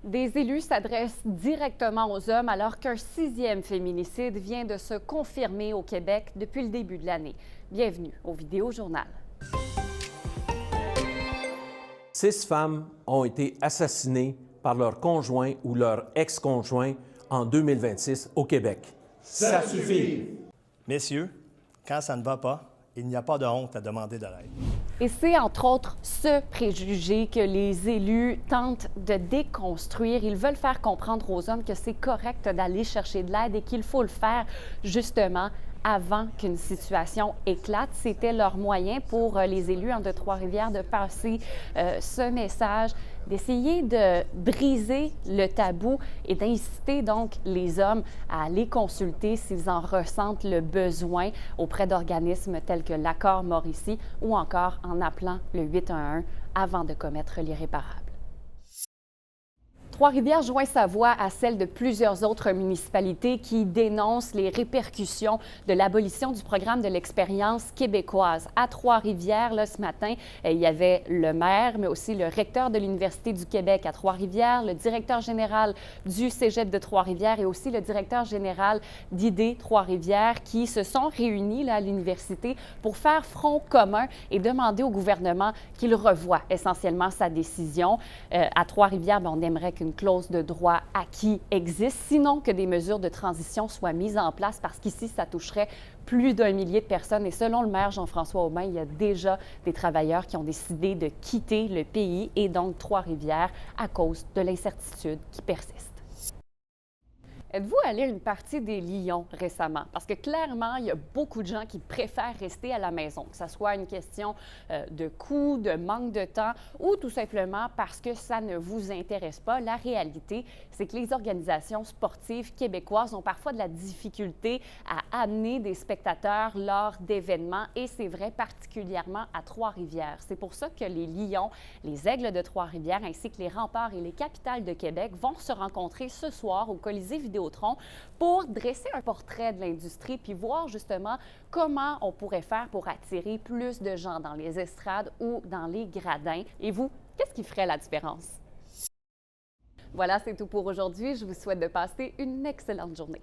Des élus s'adressent directement aux hommes alors qu'un sixième féminicide vient de se confirmer au Québec depuis le début de l'année. Bienvenue au Vidéo Journal. 6 femmes ont été assassinées par leur conjoint ou leur ex-conjoint en 2026 au Québec. Ça suffit! Messieurs, quand ça ne va pas, il n'y a pas de honte à demander de l'aide. Et c'est entre autres ce préjugé que les élus tentent de déconstruire. Ils veulent faire comprendre aux hommes que c'est correct d'aller chercher de l'aide et qu'il faut le faire justement avant qu'une situation éclate. C'était leur moyen pour les élus de Trois-Rivières de passer ce message, d'essayer de briser le tabou et d'inciter donc les hommes à aller consulter s'ils en ressentent le besoin auprès d'organismes tels que l'Accord Mauricie ou encore en appelant le 811 avant de commettre l'irréparable. Trois-Rivières joint sa voix à celle de plusieurs autres municipalités qui dénoncent les répercussions de l'abolition du programme de l'expérience québécoise. À Trois-Rivières, là, ce matin, il y avait le maire, mais aussi le recteur de l'Université du Québec à Trois-Rivières, le directeur général du Cégep de Trois-Rivières et aussi le directeur général d'ID Trois-Rivières qui se sont réunis là, à l'université pour faire front commun et demander au gouvernement qu'il revoie essentiellement sa décision. À Trois-Rivières, on aimerait qu'une clause de droit acquis existe, sinon que des mesures de transition soient mises en place parce qu'ici, ça toucherait plus d'1 millier de personnes. Et selon le maire Jean-François Aubin, il y a déjà des travailleurs qui ont décidé de quitter le pays et donc Trois-Rivières à cause de l'incertitude qui persiste. Êtes-vous allé à une partie des Lions récemment? Parce que clairement, il y a beaucoup de gens qui préfèrent rester à la maison, que ce soit une question de coût, de manque de temps ou tout simplement parce que ça ne vous intéresse pas. La réalité, c'est que les organisations sportives québécoises ont parfois de la difficulté à amener des spectateurs lors d'événements et c'est vrai particulièrement à Trois-Rivières. C'est pour ça que les Lions, les Aigles de Trois-Rivières ainsi que les Remparts et les Capitales de Québec vont se rencontrer ce soir au Colisée Vidéotron pour dresser un portrait de l'industrie puis voir justement comment on pourrait faire pour attirer plus de gens dans les estrades ou dans les gradins. Et vous, qu'est-ce qui ferait la différence? Voilà, c'est tout pour aujourd'hui. Je vous souhaite de passer une excellente journée.